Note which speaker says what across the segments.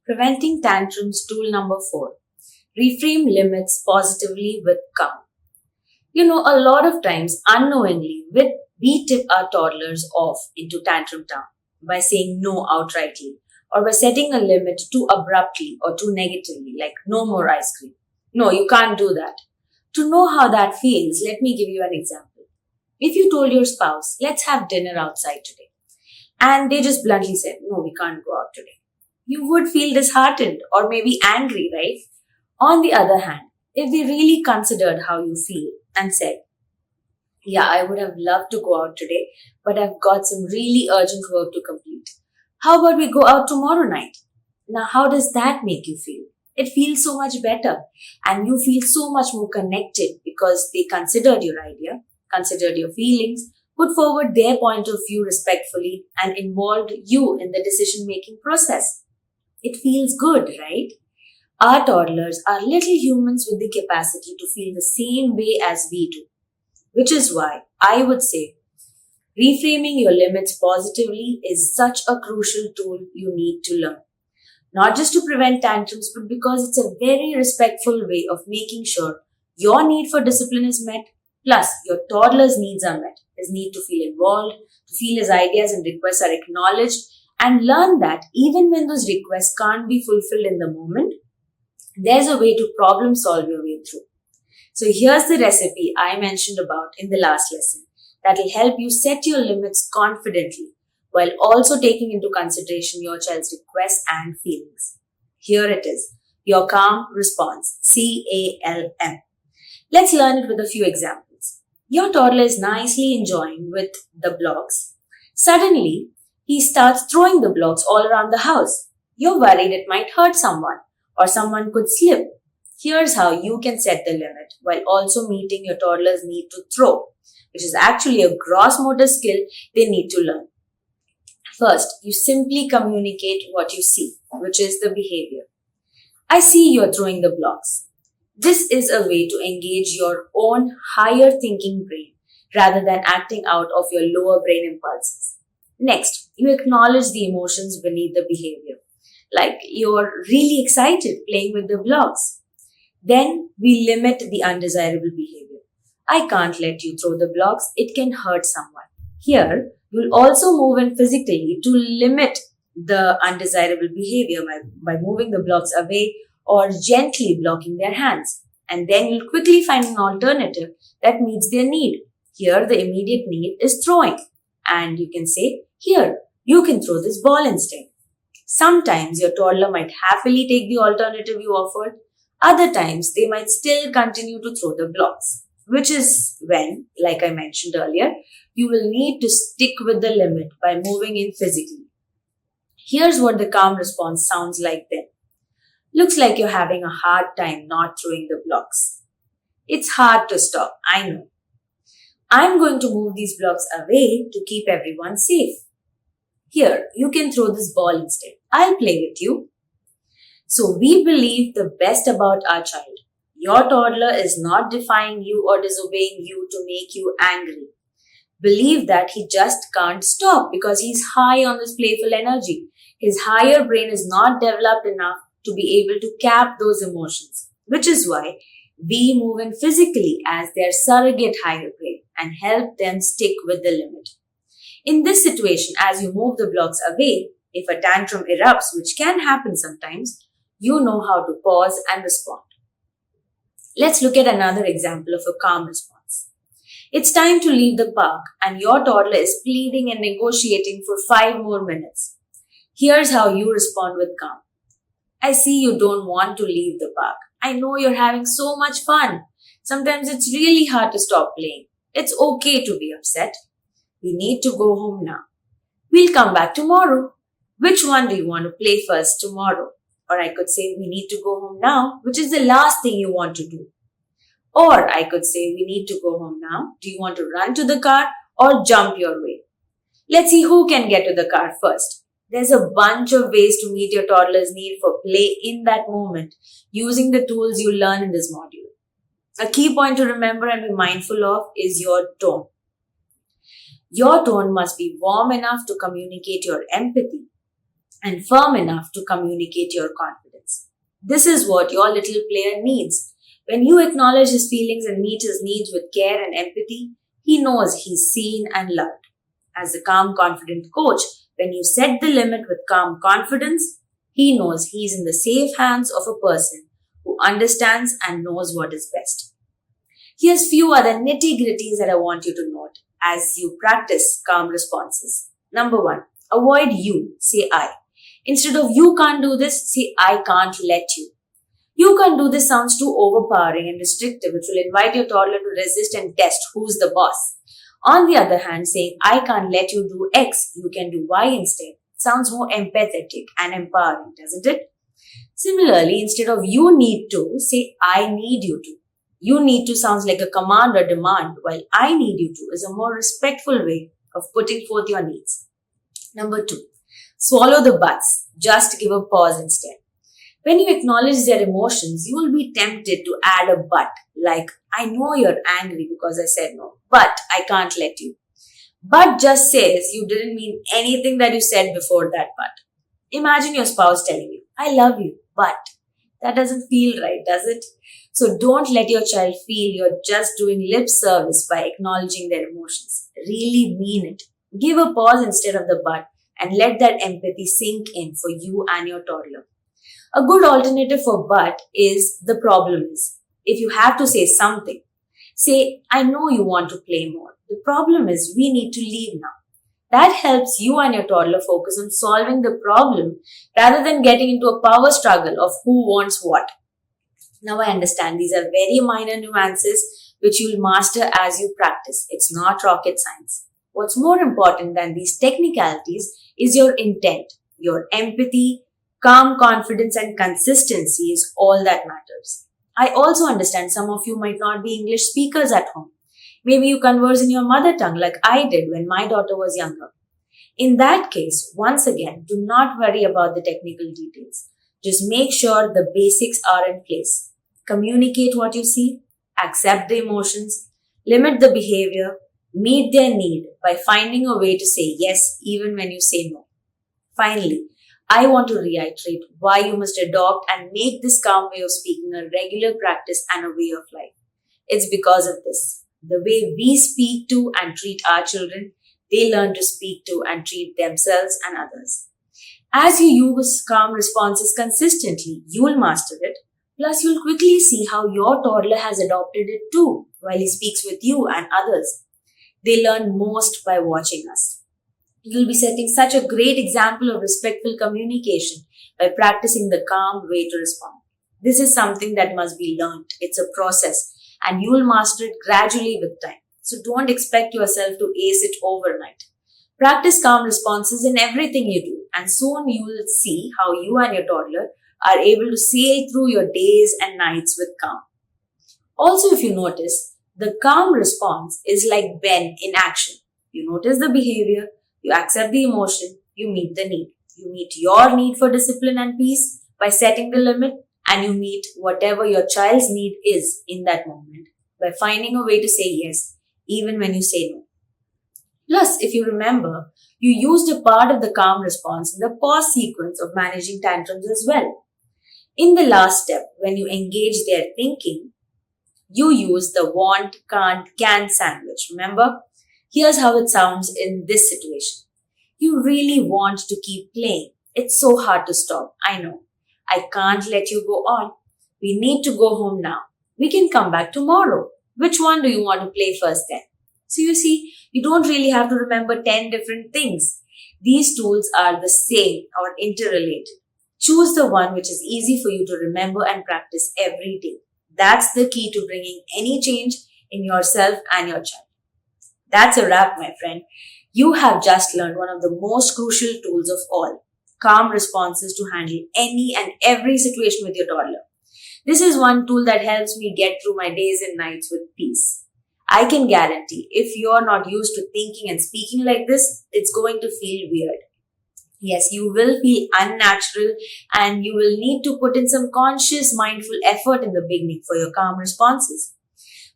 Speaker 1: Preventing tantrums tool number 4. Reframe limits positively with calm. A lot of times unknowingly we tip our toddlers off into tantrum town by saying no outrightly or by setting a limit too abruptly or too negatively, like no more ice cream. No, you can't do that. To know how that feels, let me give you an example. If you told your spouse, let's have dinner outside today, and they just bluntly said, no, we can't go out today, you would feel disheartened or maybe angry, right? On the other hand, if they really considered how you feel and said, yeah, I would have loved to go out today, but I've got some really urgent work to complete. How about we go out tomorrow night? Now, how does that make you feel? It feels so much better, and you feel so much more connected because they considered your idea, considered your feelings, put forward their point of view respectfully, and involved you in the decision making process. It feels good, right? Our toddlers are little humans with the capacity to feel the same way as we do, which is why I would say reframing your limits positively is such a crucial tool you need to learn. Not just to prevent tantrums, but because it's a very respectful way of making sure your need for discipline is met, plus your toddler's needs are met. His need to feel involved, to feel his ideas and requests are acknowledged, and learn that even when those requests can't be fulfilled in the moment, there's a way to problem solve your way through. So here's the recipe I mentioned about in the last lesson that will help you set your limits confidently while also taking into consideration your child's requests and feelings. Here it is, your calm response, CALM. Let's learn it with a few examples. Your toddler is nicely enjoying with the blocks. Suddenly, he starts throwing the blocks all around the house. You're worried it might hurt someone or someone could slip. Here's how you can set the limit while also meeting your toddler's need to throw, which is actually a gross motor skill they need to learn. First, you simply communicate what you see, which is the behavior. I see you're throwing the blocks. This is a way to engage your own higher thinking brain rather than acting out of your lower brain impulses. Next, you acknowledge the emotions beneath the behavior, like you're really excited playing with the blocks. Then we limit the undesirable behavior. I can't let you throw the blocks, it can hurt someone. Here, you'll also move in physically to limit the undesirable behavior by moving the blocks away or gently blocking their hands. And then you'll quickly find an alternative that meets their need. Here, the immediate need is throwing. And you can say, here, you can throw this ball instead. Sometimes your toddler might happily take the alternative you offered. Other times, they might still continue to throw the blocks, which is when, like I mentioned earlier, you will need to stick with the limit by moving in physically. Here's what the calm response sounds like then. Looks like you're having a hard time not throwing the blocks. It's hard to stop, I know. I'm going to move these blocks away to keep everyone safe. Here, you can throw this ball instead. I'll play with you. So we believe the best about our child. Your toddler is not defying you or disobeying you to make you angry. Believe that he just can't stop because he's high on this playful energy. His higher brain is not developed enough to be able to cap those emotions, which is why we move in physically as their surrogate higher brain and help them stick with the limit. In this situation, as you move the blocks away, if a tantrum erupts, which can happen sometimes, you know how to pause and respond. Let's look at another example of a calm response. It's time to leave the park and your toddler is pleading and negotiating for 5 more minutes. Here's how you respond with calm. I see you don't want to leave the park. I know you're having so much fun. Sometimes it's really hard to stop playing. It's okay to be upset. We need to go home now. We'll come back tomorrow. Which one do you want to play first tomorrow? Or I could say we need to go home now, which is the last thing you want to do. Or I could say we need to go home now. Do you want to run to the car or jump your way? Let's see who can get to the car first. There's a bunch of ways to meet your toddler's need for play in that moment using the tools you learn in this module. A key point to remember and be mindful of is your tone. Your tone must be warm enough to communicate your empathy and firm enough to communicate your confidence. This is what your little player needs. When you acknowledge his feelings and meet his needs with care and empathy, he knows he's seen and loved. As a calm, confident coach, when you set the limit with calm confidence, he knows he's in the safe hands of a person who understands and knows what is best. Here's few other nitty-gritties that I want you to note as you practice calm responses. Number one, avoid you, say I. Instead of you can't do this, say I can't let you. You can't do this sounds too overpowering and restrictive, which will invite your toddler to resist and test who's the boss. On the other hand, saying I can't let you do X, you can do Y instead sounds more empathetic and empowering, doesn't it? Similarly, instead of you need to, say I need you to. You need to sounds like a command or demand, while I need you to is a more respectful way of putting forth your needs. Number two, swallow the buts. Just give a pause instead. When you acknowledge their emotions, you will be tempted to add a but, like, I know you're angry because I said no, but I can't let you. But just says you didn't mean anything that you said before that but. Imagine your spouse telling you, I love you, but that doesn't feel right, does it? So don't let your child feel you're just doing lip service by acknowledging their emotions. Really mean it. Give a pause instead of the but and let that empathy sink in for you and your toddler. A good alternative for but is the problem is. If you have to say something, say, I know you want to play more. The problem is we need to leave now. That helps you and your toddler focus on solving the problem rather than getting into a power struggle of who wants what. Now I understand these are very minor nuances which you'll master as you practice. It's not rocket science. What's more important than these technicalities is your intent, your empathy, calm confidence and consistency is all that matters. I also understand some of you might not be English speakers at home. Maybe you converse in your mother tongue like I did when my daughter was younger. In that case, once again, do not worry about the technical details. Just make sure the basics are in place. Communicate what you see, accept the emotions, limit the behavior, meet their need by finding a way to say yes even when you say no. Finally, I want to reiterate why you must adopt and make this calm way of speaking a regular practice and a way of life. It's because of this. The way we speak to and treat our children, they learn to speak to and treat themselves and others. As you use calm responses consistently, you'll master it. Plus, you'll quickly see how your toddler has adopted it too while he speaks with you and others. They learn most by watching us. You'll be setting such a great example of respectful communication by practicing the calm way to respond. This is something that must be learned. It's a process and you'll master it gradually with time. So don't expect yourself to ace it overnight. Practice calm responses in everything you do and soon you will see how you and your toddler are able to sail through your days and nights with calm. Also, if you notice, the calm response is like Ben in action. You notice the behavior, you accept the emotion, you meet the need. You meet your need for discipline and peace by setting the limit, and you meet whatever your child's need is in that moment by finding a way to say yes, even when you say no. Plus, if you remember, you used a part of the calm response in the pause sequence of managing tantrums as well. In the last step, when you engage their thinking, you use the want, can't, can sandwich. Remember? Here's how it sounds in this situation. You really want to keep playing. It's so hard to stop. I know. I can't let you go on. We need to go home now. We can come back tomorrow. Which one do you want to play first then? So you see, you don't really have to remember 10 different things. These tools are the same or interrelated. Choose the one which is easy for you to remember and practice every day. That's the key to bringing any change in yourself and your child. That's a wrap, my friend. You have just learned one of the most crucial tools of all, calm responses to handle any and every situation with your toddler. This is one tool that helps me get through my days and nights with peace. I can guarantee if you're not used to thinking and speaking like this, it's going to feel weird. Yes, you will feel unnatural and you will need to put in some conscious, mindful effort in the beginning for your calm responses.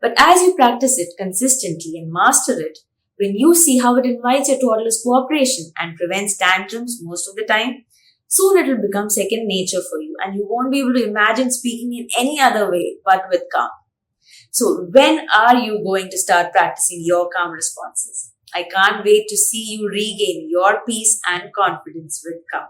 Speaker 1: But as you practice it consistently and master it, when you see how it invites your toddler's cooperation and prevents tantrums most of the time, soon it will become second nature for you and you won't be able to imagine speaking in any other way but with calm. So when are you going to start practicing your calm responses? I can't wait to see you regain your peace and confidence with calm.